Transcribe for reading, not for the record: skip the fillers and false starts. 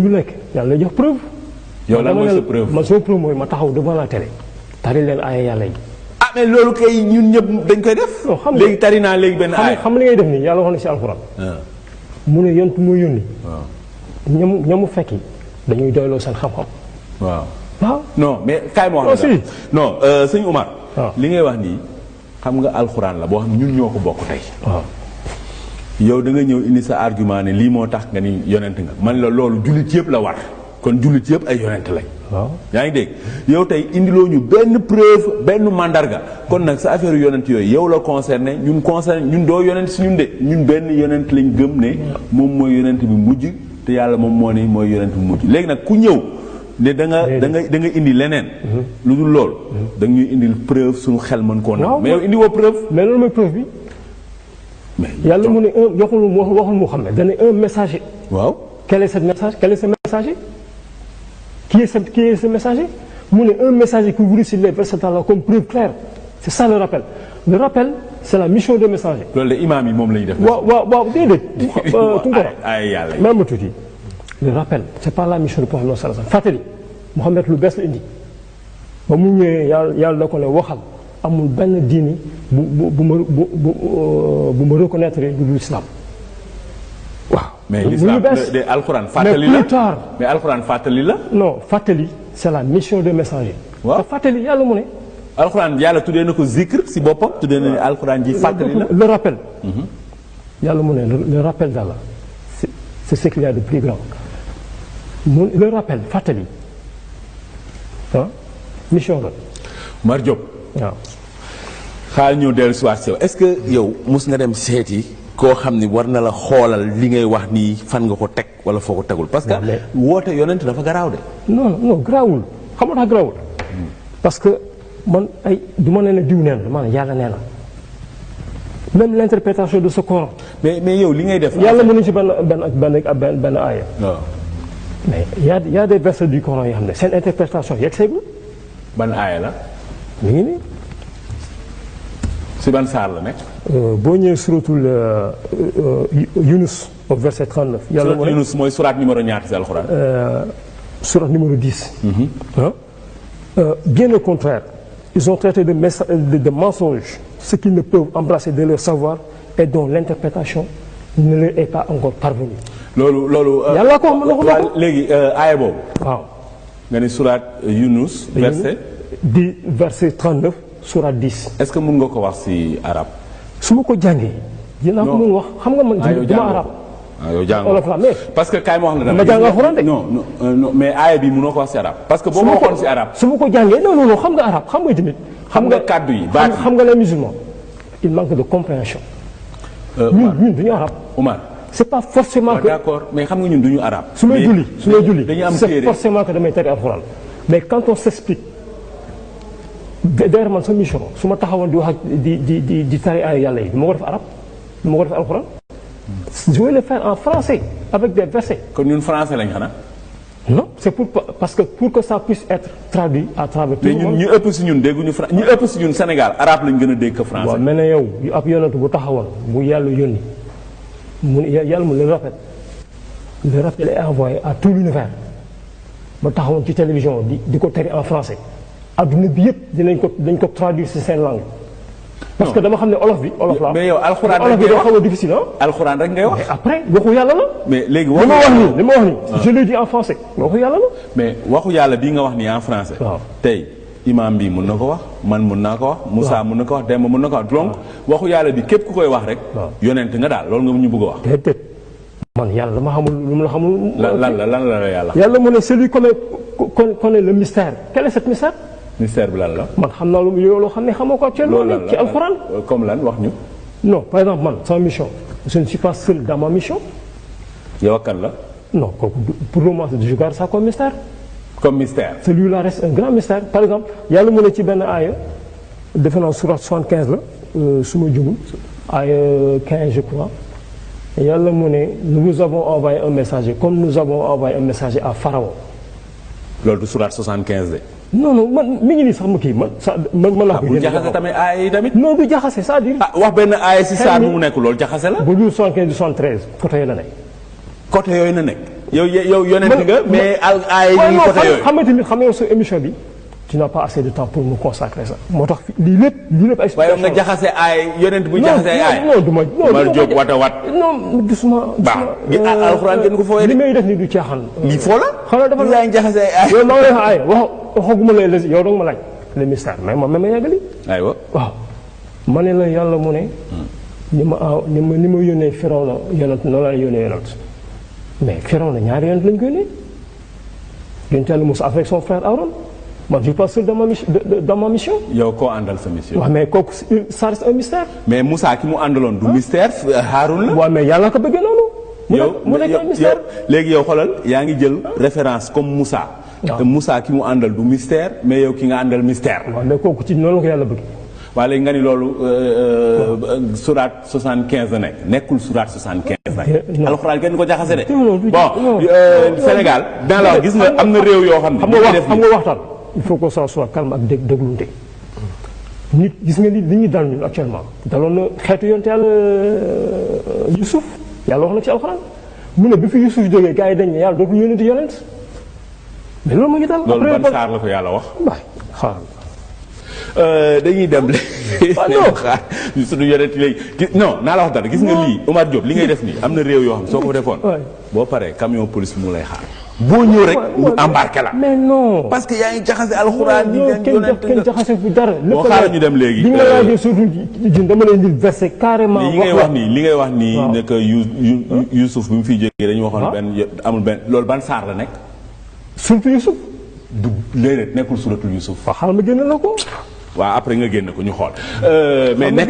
bu nekk yàlla lay jox preuve. yow lan mooy sa preuve man sama preuve mooy ma taxaw devant la télé tari leen aaya yàlla yi. ah mais loolu kay ñun ñëpp dañ koy def. non xam nga léegi tari naa léegi benn aaya. xam li ngay def nii yàlla wax na si alxuraan. mu ne yonent mooy yónni. waaw ñamu fekki dañuy doyloo seen xam-xam. waaw. waaw non mais kaay ma wax la non sëñ Oumar. waaw li ngay wax nii xam nga alxuraan la boo xam ne ñun ñoo ko bokk tey. waaw. yow da nga ñëw indi sa argument ne lii moo tax nga ni yonent nga man la loolu jullit yëpp la war kon jullit yëpp ay yonent lañ. waaw yaa ngi dégg yow tey indiloo ñu benn preuve benn mandarga kon nag sa affaire yonent yooyu yow la concerné ñun doo yonent si ñun de ñun benn yonent lañ gëm ne moom mooy yonent bi mujj te yàlla moom moo ne mooy yonent bi mujj léegi nag ku ñëw ne da nga indi leneen. lu dul lool. da nga ñuy indil preuve suñu xel mën koo na mais yow indi woo preuve. mais loolu mooy preuve bi. mais yàlla mu ne waxul Muhammad dana un messager. waaw quel est ce message quel est ce messager. Qui est ce messager? Un messager qui vous récite les versets d'Allah comme preuve claire. C'est ça le rappel. Le rappel, c'est la mission de messager. loolu de imaam yi moom la ñuy def. waaw déedéet. ay yàlla yi. même tuuti. Le rappel, c'est pas la mission de Muhammad sallallahu alayhi wa sallam. fàttali Muhammad lu bees la indi. ba mu ñëwee yàlla da ko ne waxal amul benn diini bu ma reconnaître lu dul islam. waaw. mais l'islam de alxuraan fàttali la mais plus tard. mais alxuraan fàttali la. non fàttali c'est la mission de messager. waaw te fàttali yàlla mu ne. alxuraan yàlla tuddee na ko zikr si boppam tuddee na ne alxuraan ji fàttali la. le rappel. yàlla mu ne le rappel d'Allah c'est ce qu'il y a de plus grand. le rappel fàttali mission la. Mar Diop. waaw. xaar ñëw dellu si waat si yow est-ce que yow mus nga dem seeti. koo xam ni war na la xoolal li ngay wax nii fan nga ko teg wala foo ko tegul parce que woote yonent dafa garaaw de. non garaawul xam nga tax garaawul. parce que man du ma nee na diw neen maanaam yàlla nee na même l'interprétation de ce Coran. mais yow li ngay def. yàlla mënuñ ci benn aaya. waaw. mais y a des versets du Coran yoo xam ne seen interprétation yegg seegul. ban aaya la. mi ngi nii. si ban saar la nekk. boo ñëwee suratul Yunus au verset 39. yàlla surat Yunus mooy surat numéro ñaata si alxuraan. surat numéro 10. Bien au contraire ils ont traité de mensonges ce qu'ils ne peuvent embrasser de leur savoir et dont l'interprétation ne leur est pas encore parvenue. loolu. yàlla ko wax léegi aaya boobu. waaw. nga ni surat Yunus. verset 39 surat 10. est-ce que mën nga ko wax si arabe. su ma ko jàngee. dinaa ko mën wax xam nga man. duma arab. yow jàngoo olof la mais. parce que kaay ma wax la dara. ma jàng alxuraan de. non mais aaya bi mënoo ko wax si arabe. parce que boo ma waxoon si arabe. su ma ko jàngee non xam nga arab xam nga tamit. xam nga kàddu yi baat yi xam nga les musulmans. il manque de compréhension. ñun duñu arab. Omar. c'est pas forcément que. d'accord mais xam nga ñun duñu arab. su may julli dañu am c'est forcément que damay tari alxuraan. mais quand on s'explique. d'ailleurs man sa mission su ma taxawoon di wax ak di tari ay yàlla yi du ma ko def arab du ma ko def alxuraan. je vais le faire en français avec des versets. kon ñun français lañ xanaa. non c'est parce que pour que ça puisse être traduit à travers tout le monde. mais ñun ñu ëpp si ñun dégguñu ñu ëpp si ñun Sénégal arabe lañ gën a dégg que français. waaw mel na yow ab yonent bu taxawoon bu yàlla yónni yàlla mu le rappel est envoyé à tout l'univers ba taxawoon ci télévision di ko tari en français. adduna bi yëpp dañ ko traduire ci seen langue. parce que dama xam ne olof la. mais yow alxuraan olof bi doo xaw a difficile alxuraan rek ngay wax. mais après waxu yàlla la. mais léegi li ma wax nii je l'ai dit en français waxu yàlla la. mais waxu yàlla bii nga wax nii en français. waaw tey imam bi mun na ko wax man mun naa ko wax. Moussa mun na ko wax Demba mun na ko wax donc waxu yàlla bi képp ku koy wax rek. yonent nga daal loolu nga ñu bëgg a wax. déedéet man yàlla dama xamul lu mu la xamul. lan la yàlla. yàlla mu ne celui connaît le mystère quel est ce mystère. mystère bi lan la. man xam naa yow loo xam ne xamoo ko actuellement. loolu lan la ci alxuraan. comme lan wax ñu. non par exemple man sama mission je ne suis pas seul dans ma mission. yow ak kan la. non kooku pour le moment je garde ça comme mystère. comme mystère. celui-là reste un grand mystère par exemple yàlla mu ne ci benn aaya defe naa surat 75 la su ma jumul aaya 15 je crois yàlla mu ne nous vous avons envoyé un messager comme nous avons envoyé un messager à Pharaon. loolu du surat 75 de. non man mi ngi nii sax ma kii man laa ko bu jaxase tamit aaya yi tamit. non du jaxase c'est-à-dire. wax benn aaya si saa bi mu nekk loolu jaxase la. bu dul 75 du 73 côté yooyu la nekk. côté yooyu na nekk. yow yonent nga mais ay ñu côté yooyu xamante ni xam nga sa émission bi tu n'as pas assez de temps pour nous consacrer ça moo tax lii lépp ay waaye nga jaxase ay yonent bu jaxase ay non du ma jóg wata wat non gisuma alxuraan ngeen ko fooyee li may def ni du caaxaan lii foo la xanaa dafa yaa ngi jaxase ay yow maa ngi lay wax ay waxaguma la yow dong ma laaj le mystère mais ma yàggali aywa waaw ma ne la yàlla mu ne ni ma yónnee Firawna yonent noonu la yónnee yonent mais Firawna ñaari yonent lañ ko yónnee yonent Yàlla Moussa avec son frère Aaron man je suis pas seul dans ma mission. yow koo àndal sa mission. waaw mais kooku ça reste un mystère. mais Moussa ki mu àndaloon du mystère Haroun la. waaw mais yàlla ko bëggee noonu. mu nekk un mystère léegi yow xoolal yaa ngi jël référence comme Moussa. te Moussa ki mu àndal du mystère mais yow ki nga àndal mystère. waaw mais kooku ci noonu la ko yàlla bëgg. waaw léegi nga ni loolu surat 75 la nekk nekkul surat 75 la. alxuraan kenn ko jaxase de. bon Sénégal. dans la gis nga am na réew yoo xam ne. xam nga waxtaan. il faut que ça soit calme ak déglunte nit gis nga li ñuy dal ñun actuellement daloon na xeetu yonte yàlla Yusuf yàlla wax na ci alxuraan mu ne bi fi Yusuf jógee gars yi dañ ne yàlla dootul yónnati yonent mais loolu mu ngi dal. loolu ban saar la ko yàlla wax. waay xaaral. dañuy dem léegi. non xaar suñu yonent léegi non naa la wax dara gis nga lii Omar Diop li ngay def nii am na réew yoo xam soo ko defoon. boo paree camion police mu lay xaar. boo ñëw rek ñu embarqué la. mais non. parce que yaa ngi jaxase alxuraan di leen yonent kenn jaxase fi dara. boo xaaral ñu dem léegi. li nga laajee surtout dama leen di verser carrément. li ngay wax nii li ngay wax nii. waaw ne que Youssouf bi mu fiy jógee dañu waxoon benn amul benn loolu ban saar la nekk. surtout Youssouf. du léeg-léeg nekkul suratul Youssouf. waaw xaaral ma génne la ko. waaw après nga génne ko ñu xool mais nekk